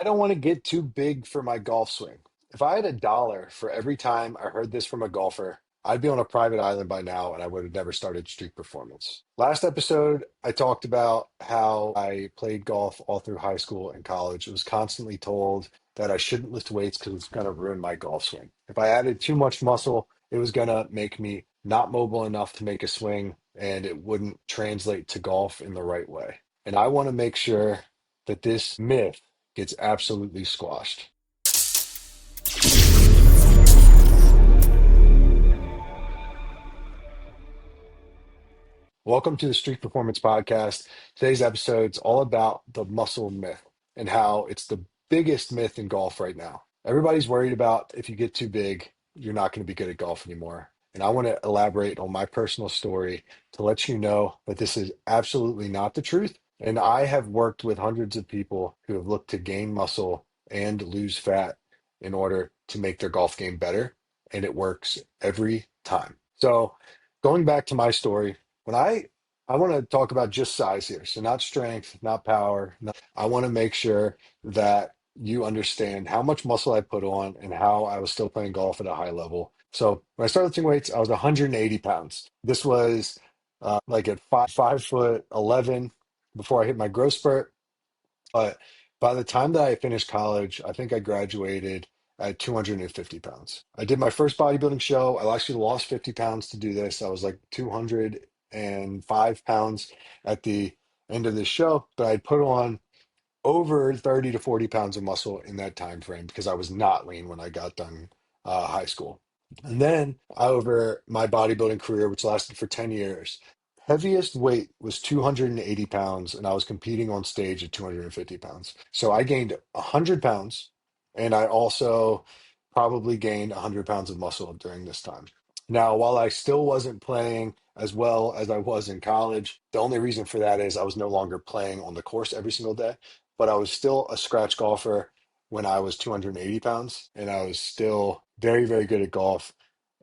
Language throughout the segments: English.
I don't want to get too big for my golf swing. If I had $1 for every time I heard this from a golfer, I'd be on a private island by now and I would have never started Street Performance. Last episode, I talked about how I played golf all through high school and college. I was constantly told that I shouldn't lift weights because it's going to ruin my golf swing. If I added too much muscle, it was going to make me not mobile enough to make a swing and it wouldn't translate to golf in the right way. And I want to make sure that this myth gets absolutely squashed. Welcome to the Street Performance Podcast. Today's episode's all about the muscle myth and how it's the biggest myth in golf right now. Everybody's worried about if you get too big, you're not going to be good at golf anymore. And I want to elaborate on my personal story to let you know that this is absolutely not the truth. And I have worked with hundreds of people who have looked to gain muscle and lose fat in order to make their golf game better. And it works every time. So, going back to my story, when I want to talk about just size here, so not strength, not power. I want to make sure that you understand how much muscle I put on and how I was still playing golf at a high level. So when I started lifting weights, I was 180 pounds. This was like at 5'11" before I hit my growth spurt. But by the time that I finished college, I think I graduated at 250 pounds. I did my first bodybuilding show. I actually lost 50 pounds to do this. I was like 205 pounds at the end of this show, but I put on over 30 to 40 pounds of muscle in that time frame because I was not lean when I got done high school. And then over my bodybuilding career, which lasted for 10 years, heaviest weight was 280 pounds, and I was competing on stage at 250 pounds. So I gained 100 pounds, and I also probably gained 100 pounds of muscle during this time. Now, while I still wasn't playing as well as I was in college, the only reason for that is I was no longer playing on the course every single day, but I was still a scratch golfer when I was 280 pounds, and I was still very, very good at golf.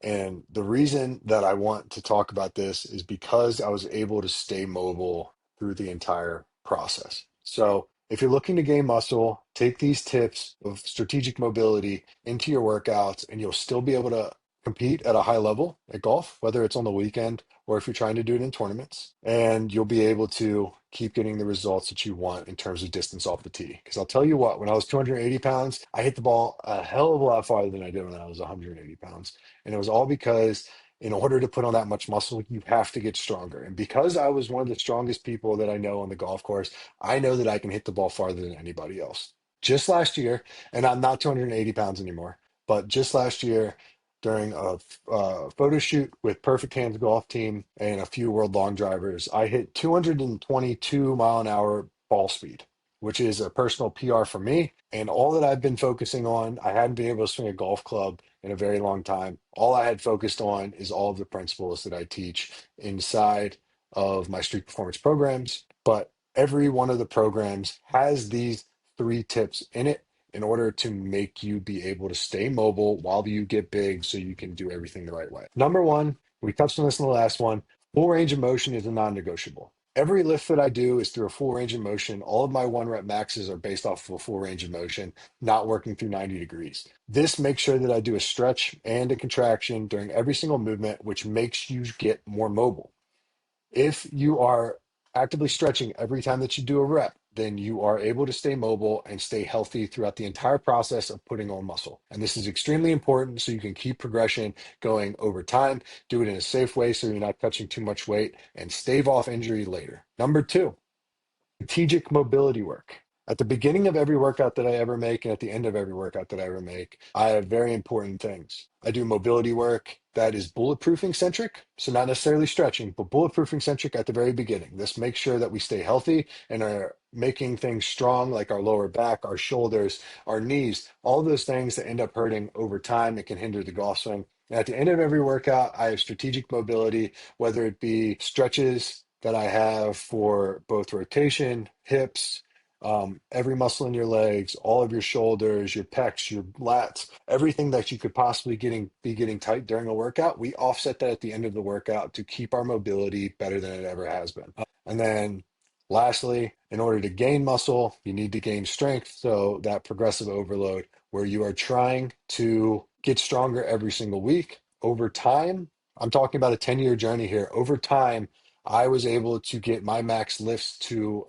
And the reason that I want to talk about this is because I was able to stay mobile through the entire process. So, if you're looking to gain muscle, take these tips of strategic mobility into your workouts, and you'll still be able to compete at a high level at golf, whether it's on the weekend or if you're trying to do it in tournaments, and you'll be able to keep getting the results that you want in terms of distance off the tee. Because I'll tell you what, when I was 280 pounds, I hit the ball a hell of a lot farther than I did when I was 180 pounds. And it was all because in order to put on that much muscle, you have to get stronger. And because I was one of the strongest people that I know on the golf course, I know that I can hit the ball farther than anybody else. Just last year, and I'm not 280 pounds anymore, but just last year, during a photo shoot with Perfect Hands Golf Team and a few World Long Drivers, I hit 222 mile an hour ball speed, which is a personal PR for me. And all that I've been focusing on, I hadn't been able to swing a golf club in a very long time. All I had focused on is all of the principles that I teach inside of my street performance programs. But every one of the programs has these three tips in it in order to make you be able to stay mobile while you get big so you can do everything the right way. Number one, we touched on this in the last one, full range of motion is a non-negotiable. Every lift that I do is through a full range of motion. All of my one rep maxes are based off of a full range of motion, not working through 90 degrees. This makes sure that I do a stretch and a contraction during every single movement, which makes you get more mobile. If you are actively stretching every time that you do a rep, then you are able to stay mobile and stay healthy throughout the entire process of putting on muscle. And this is extremely important so you can keep progression going over time, do it in a safe way so you're not touching too much weight, and stave off injury later. Number two, strategic mobility work. At the beginning of every workout that I ever make and at the end of every workout that I ever make, I have very important things. I do mobility work that is bulletproofing centric, so not necessarily stretching, but bulletproofing centric at the very beginning. This makes sure that we stay healthy and are making things strong like our lower back, our shoulders, our knees, all those things that end up hurting over time. It can hinder the golf swing. And at the end of every workout, I have strategic mobility, whether it be stretches that I have for both rotation, hips, every muscle in your legs, all of your shoulders, your pecs, your lats, everything that you could possibly be getting tight during a workout. We offset that at the end of the workout to keep our mobility better than it ever has been. And then lastly, In order to gain muscle, you need to gain strength. So that progressive overload, where you are trying to get stronger every single week over time. I'm talking about a 10-year journey here. Over time, I was able to get my max lifts to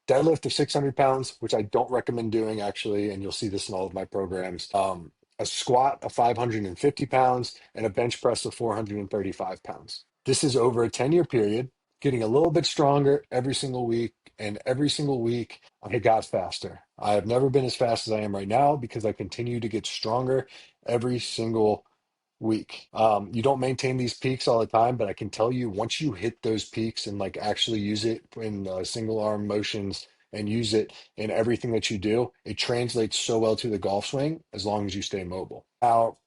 deadlift of 600 pounds, which I don't recommend doing actually, and you'll see this in all of my programs. A squat of 550 pounds and a bench press of 435 pounds. This is over a 10-year period, getting a little bit stronger every single week. And every single week, I got faster. I have never been as fast as I am right now because I continue to get stronger every single week. You don't maintain these peaks all the time, but I can tell you once you hit those peaks and like actually use it in single arm motions and use it in everything that you do, it translates so well to the golf swing as long as you stay mobile. Now,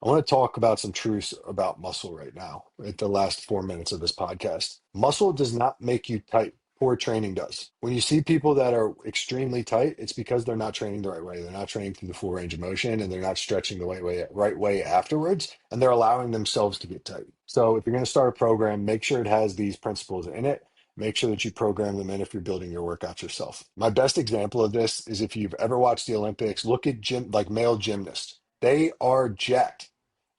I want to talk about some truths about muscle right now at the last 4 minutes of this podcast. Muscle does not make you tight. Poor training does. When you see people that are extremely tight, it's because they're not training the right way. They're not training through the full range of motion and they're not stretching the right way afterwards. And they're allowing themselves to get tight. So if you're going to start a program, make sure it has these principles in it. Make sure that you program them in if you're building your workouts yourself. My best example of this is if you've ever watched the Olympics, look at like male gymnasts. They are jacked,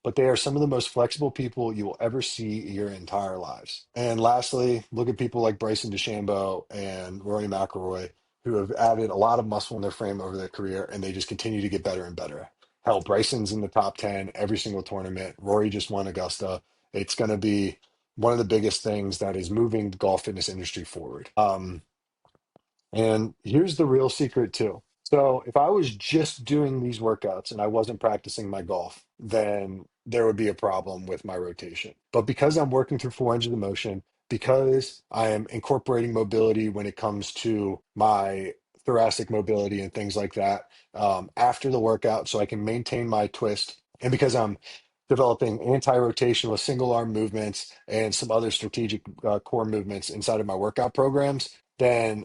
but they are some of the most flexible people you will ever see in your entire lives. And lastly, look at people like Bryson DeChambeau and Rory McIlroy, who have added a lot of muscle in their frame over their career, and they just continue to get better and better. Hell, Bryson's in the top 10 every single tournament. Rory just won Augusta. It's going to be one of the biggest things that is moving the golf fitness industry forward. And here's the real secret too. So if I was just doing these workouts and I wasn't practicing my golf, then there would be a problem with my rotation. But because I'm working through four ranges of motion, because I am incorporating mobility when it comes to my thoracic mobility and things like that after the workout, so I can maintain my twist, and because I'm developing anti-rotation with single arm movements and some other strategic core movements inside of my workout programs, then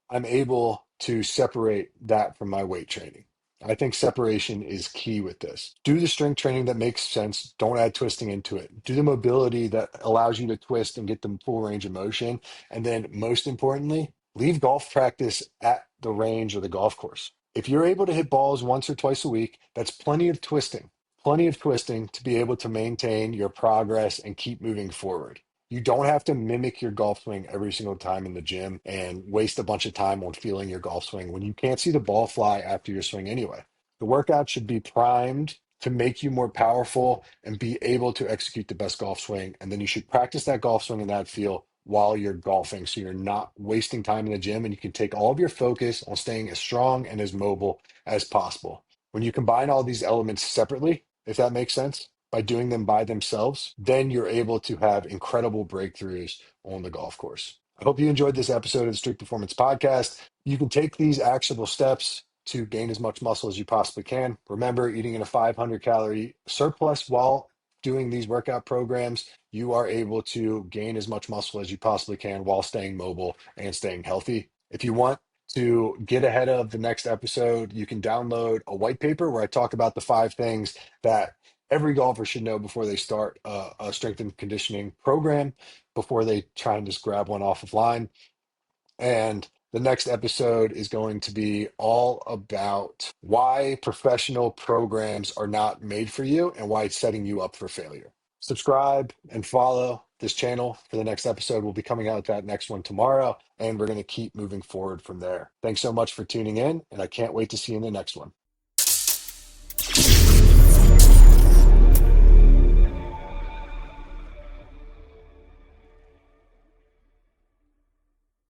I'm able to separate that from my weight training. I think separation is key with this. Do the strength training that makes sense. Don't add twisting into it. Do the mobility that allows you to twist and get the full range of motion. And then, most importantly, leave golf practice at the range or the golf course. If you're able to hit balls once or twice a week, that's plenty of twisting to be able to maintain your progress and keep moving forward. You don't have to mimic your golf swing every single time in the gym and waste a bunch of time on feeling your golf swing when you can't see the ball fly after your swing anyway. The workout should be primed to make you more powerful and be able to execute the best golf swing. And then you should practice that golf swing in that feel while you're golfing so you're not wasting time in the gym and you can take all of your focus on staying as strong and as mobile as possible. When you combine all these elements separately, if that makes sense, by doing them by themselves, then you're able to have incredible breakthroughs on the golf course. I hope you enjoyed this episode of the Street Performance Podcast. You can take these actionable steps to gain as much muscle as you possibly can. Remember, eating in a 500 calorie surplus while doing these workout programs, you are able to gain as much muscle as you possibly can while staying mobile and staying healthy. If you want to get ahead of the next episode, you can download a white paper where I talk about the 5 things that every golfer should know before they start a strength and conditioning program, before they try and just grab one off of line. And the next episode is going to be all about why professional programs are not made for you and why it's setting you up for failure. Subscribe and follow this channel for the next episode. We'll be coming out with that next one tomorrow, and we're going to keep moving forward from there. Thanks so much for tuning in, and I can't wait to see you in the next one.